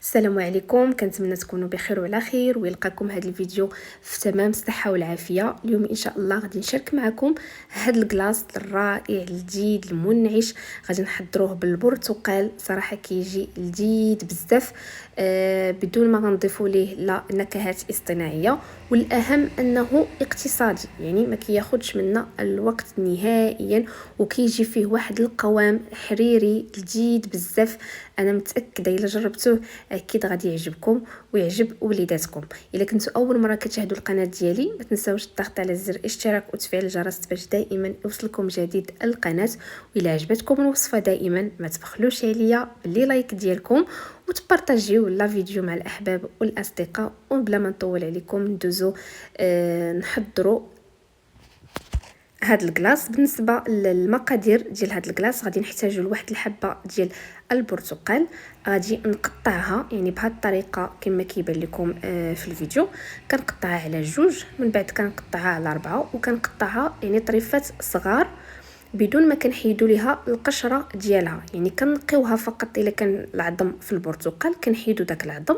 السلام عليكم، كنتمنى تكونوا بخير وعلى خير ويلقاكم هذا الفيديو في تمام الصحه والعافيه. اليوم ان شاء الله غادي نشارك معكم هذا الكلاص الرائع الجديد المنعش. غادي نحضروه بالبرتقال، صراحه كيجي لذيذ بزاف بدون ما غنضيفوا ليه لا نكهات اصطناعيه، والاهم انه اقتصادي، يعني ما كياخذش منا الوقت نهائيا، وكيجي فيه واحد القوام حريري لذيذ بزاف. انا متاكده الا جربتوه اكيد غادي يعجبكم ويعجب وليداتكم. الا كنتوا اول مره كتشاهدوا القناه ديالي ما تنساوش الضغط على زر الاشتراك وتفعيل الجرس باش دائما يوصلكم جديد القناه. والا عجبتكم الوصفه دائما ما تبخلوش عليا باللي لايك ديالكم وتبارطاجيو لا فيديو مع الاحباب والاصدقاء. وبلا ما نطول عليكم ندوزو نحضروا هاد الكلاص. بالنسبه للمقادير ديال هاد الكلاص غادي نحتاجوا لواحد الحبه ديال البرتقال، غادي نقطعها يعني بهاد الطريقه كما كيبان لكم في الفيديو. كنقطعها على جوج، من بعد كنقطعها على 4 وكنقطعها يعني طريفات صغار بدون ما كنحيدوا ليها القشره ديالها، يعني كنقيوها فقط. الا كان العظم في البرتقال كنحيدوا داك العظم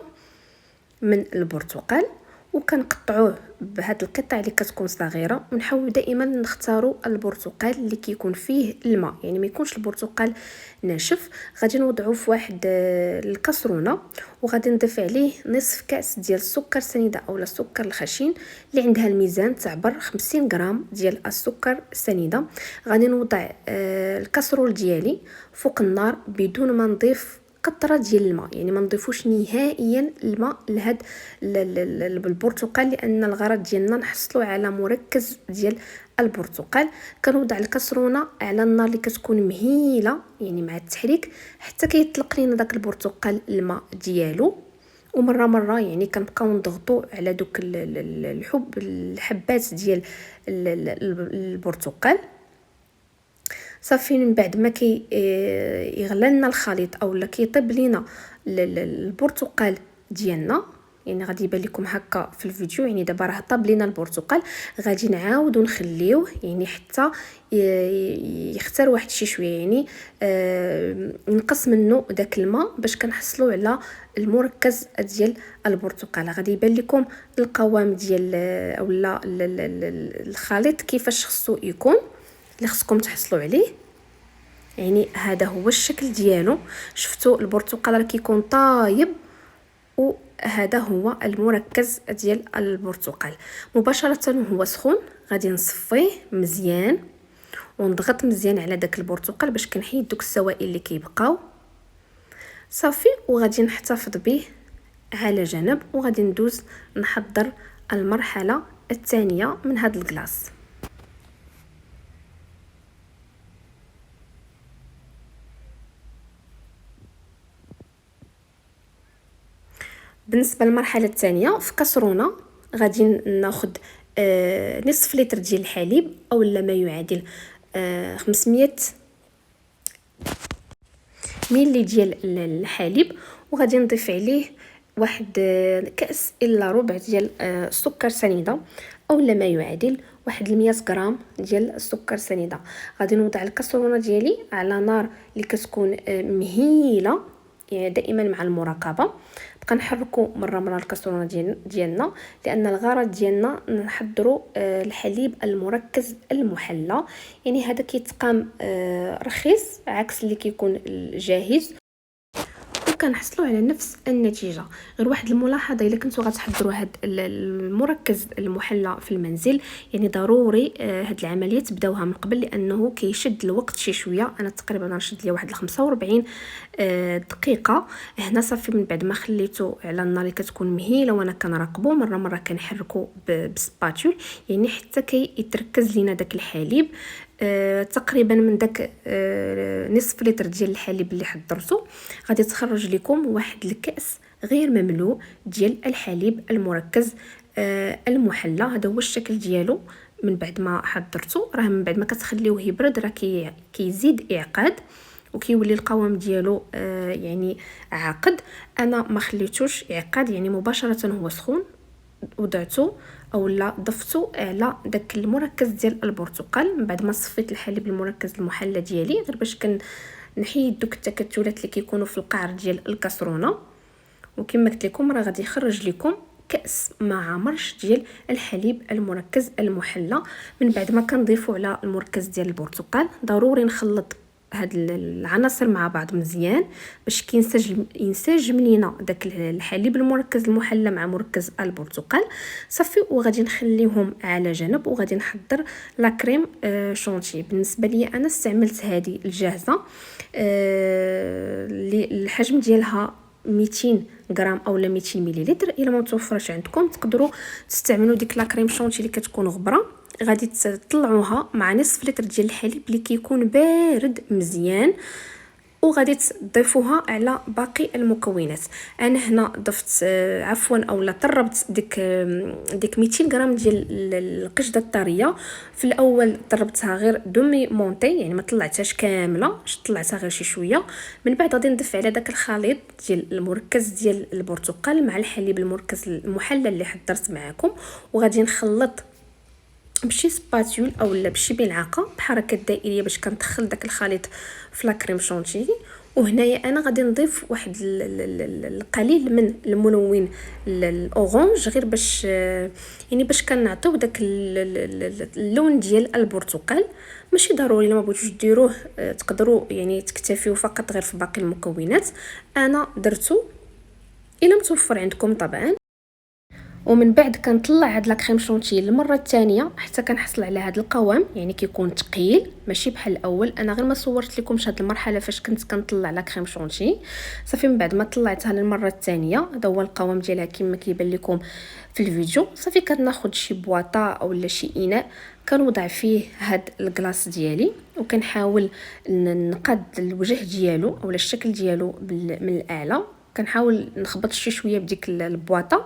من البرتقال وكنقطعوه بهاد القطع اللي كتكون صغيره. ونحاول دائما نختاروا البرتقال اللي كيكون فيه الماء، يعني ما يكونش البرتقال ناشف. غادي نوضعوه في واحد الكاسرونه وغادي نضيف عليه نصف كاس ديال السكر سنيده اولا السكر الخشن اللي عندها الميزان تعبر 50 غرام ديال السكر سنيده. غادي نوضع الكاسرول ديالي فوق النار بدون ما نضيف قطره ديال الماء، يعني ما نضيفوش نهائيا الماء لهاد البرتقال، لان الغرض ديالنا نحصلوا على مركز ديال البرتقال. كنوضع الكسرونه على النار اللي كتكون مهيله يعني مع التحريك حتى كيطلق لينا داك البرتقال الماء ديالو. ومره يعني كنبقاو نضغطوا على دوك الحبات ديال البرتقال. صافي من بعد ما يغلى لنا الخليط اولا كيطيب لينا البرتقال ديالنا، يعني غادي يبان لكم هكا في الفيديو، يعني دابا راه طاب لينا البرتقال. غادي نعاودو نخليوه يعني حتى يختار واحد شي شويه، يعني نقص منه داك الماء باش كنحصلوا على المركز ديال البرتقال. غادي يبان لكم القوام ديال اولا الخليط كيفاش خصو يكون اللي خصكم تحصلوا عليه. يعني هذا هو الشكل ديالو، شفتوا البرتقال راه كيكون طايب، وهذا هو المركز ديال البرتقال. مباشره وهو سخون غادي نصفيه مزيان ونضغط مزيان على داك البرتقال باش كنحيد دوك السوائل اللي كيبقاو. صافي وغادي نحتفظ به على جنب، وغادي ندوز نحضر المرحله الثانيه من هذا الكلاص. بالنسبه للمرحله الثانيه في كسرونه غادي ناخذ نصف لتر ديال الحليب اولا ما يعادل 500 ملي ديال الحليب، وغادي نضيف عليه واحد كاس الا ربع ديال السكر سنيده اولا ما يعادل واحد 100 غرام ديال السكر سنيده. غادي نوضع الكسرونه ديالي على نار اللي كتكون مهيله، يعني دائما مع المراقبه. بقى نحركوا مره الكسرونه ديالنا لان الغرض ديالنا نحضروا الحليب المركز المحلى، يعني هذا كيتقام رخيص عكس اللي كيكون جاهز، وكنحصلوا على نفس النتيجه. غير واحد الملاحظه، الا كنتو غتحضروا هذا المركز المحلى في المنزل يعني ضروري هاد العمليه تبداوها من قبل، لانه كيشد الوقت شي شويه. انا تقريبا رشد لي واحد 45 دقيقه هنا. صافي من بعد ما خليته على النار اللي كتكون مهيله وانا كنراقبو مره كنحركو بسباتول، يعني حتى كيتركز لينا داك الحليب. تقريبا من داك نصف لتر ديال الحليب اللي حضرته غادي تخرج لكم واحد الكاس غير مملوء ديال الحليب المركز المحلى. هذا هو الشكل ديالو من بعد ما حضرته. راه من بعد ما كتخليوه يبرد راه كيزيد اعقاد وكيولي القوام ديالو يعني عاقد. انا ما خليتوش يعقد، يعني مباشره هو سخون وضعته اولا ضفتو على داك المركز ديال البرتقال. من بعد ما صفيت الحليب المركز المحلى ديالي غير باش نحيد دوك التكتلات اللي كيكونوا في القعر ديال الكسرونه، وكما قلت لكم راه غادي يخرج لكم كاس ما عمرش ديال الحليب المركز المحلى. من بعد ما كنضيفوا على المركز ديال البرتقال ضروري نخلط هاد العناصر مع بعض مزيان باش ينسجم لينا داك الحليب المركز المحلى مع مركز البرتقال. صافي وغادي نخليهم على جنب وغادي نحضر لا كريم شونتي. بالنسبه لي انا استعملت هذه الجاهزه اللي الحجم ديالها 200 غرام اولا 200 مليلتر. الا ما متوفرش عندكم تقدروا تستعملوا ديك لا كريم شونتي اللي كتكون غبره. غادي تطلعوها مع نصف لتر ديال الحليب اللي كيكون بارد مزيان وغادي تضيفوها على باقي المكونات. انا هنا ضفت عفوا اولا طربت ديك 200 غرام ديال القشده الطريه. في الاول طربتها غير دومي مونتي يعني ما طلعتهاش كامله، طلعتها غير شي شويه. من بعد غادي نضيف على داك الخليط ديال المركز ديال البرتقال مع الحليب المركز المحلى اللي حضرت معكم وغادي نخلط بشي سباتول اولا بشي ملعقه بحركه دائريه باش كندخل داك الخليط في لا كريم شونتي. وهنايا انا غادي نضيف واحد القليل من الملون الاورانج غير باش يعني باش كنعطيو داك اللون ديال البرتقال. ماشي ضروري لما بغيتوش ديروه تقدروا يعني تكتفيو فقط غير في باقي المكونات. انا درتو الا متوفر عندكم طبعا. ومن بعد كنطلع هاد لا كريم شونتي للمره الثانيه حتى كنحصل على هاد القوام يعني كيكون ثقيل ماشي بحال الاول. انا غير ما صورت لكمش هاد المرحله فاش كنت كنطلع لا كريم شونتي. صافي من بعد ما طلعتها للمره الثانيه هذا هو القوام ديالها كما كيبان لكم في الفيديو. صافي كناخذ شي بواطه اولا شي اناء كنوضع فيه هاد الكلاص ديالي وكنحاول نقاد الوجه ديالو اولا الشكل ديالو من الاعلى. كنحاول نخبط شي شويه بديك البواطه.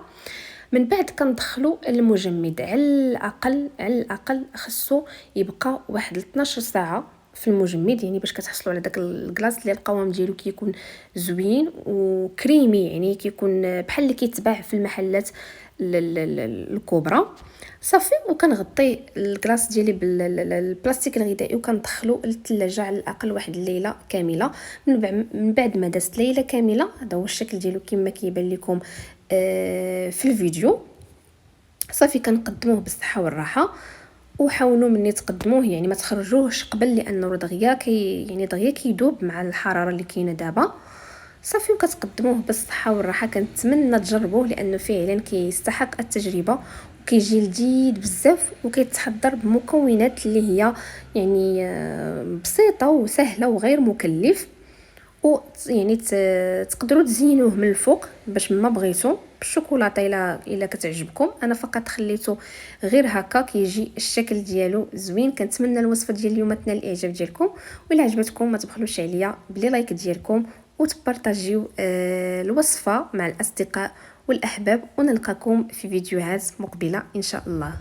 من بعد كندخلو المجمد على الاقل خصو يبقى واحد 12 ساعه في المجمد يعني باش كتحصلوا على داك الكلاص اللي القوام ديالو كيكون زوين وكريمي يعني كيكون بحال اللي كيتباع في المحلات الكبرى. صافي وكنغطي الكلاص ديالي بالبلاستيك الغذائي وكندخلو للثلاجه على الاقل واحد الليله كامله. من بعد ما دازت ليله كامله هذا هو الشكل ديالو كما كيبان لكم في الفيديو. صافي كنقدموه بالصحه والراحه وحاولوا مني تقدموه يعني ما تخرجوهش قبل لانه دغيا يعني دغيا كيذوب مع الحراره اللي كاينه دابا. صافي وكتقدموه بالصحه والراحه. كنتمنى تجربوه لانه فعلا كيستحق التجربه وكيجي لذيذ بزاف وكيتحضر بمكونات اللي هي يعني بسيطه وسهله وغير مكلف. يعني تقدروا تزينوه من الفوق باش ما بغيتو بالشوكولاته الا كتعجبكم. انا فقط خليته غير هكا كيجي الشكل ديالو زوين. كنتمنى الوصفه ديال اليوم تنال الاعجاب ديالكم وإلا عجبتكم ما تبخلوش عليا بلي لايك ديالكم وتبارطاجيو الوصفه مع الاصدقاء والاحباب ونلقاكم في فيديوهات مقبله ان شاء الله.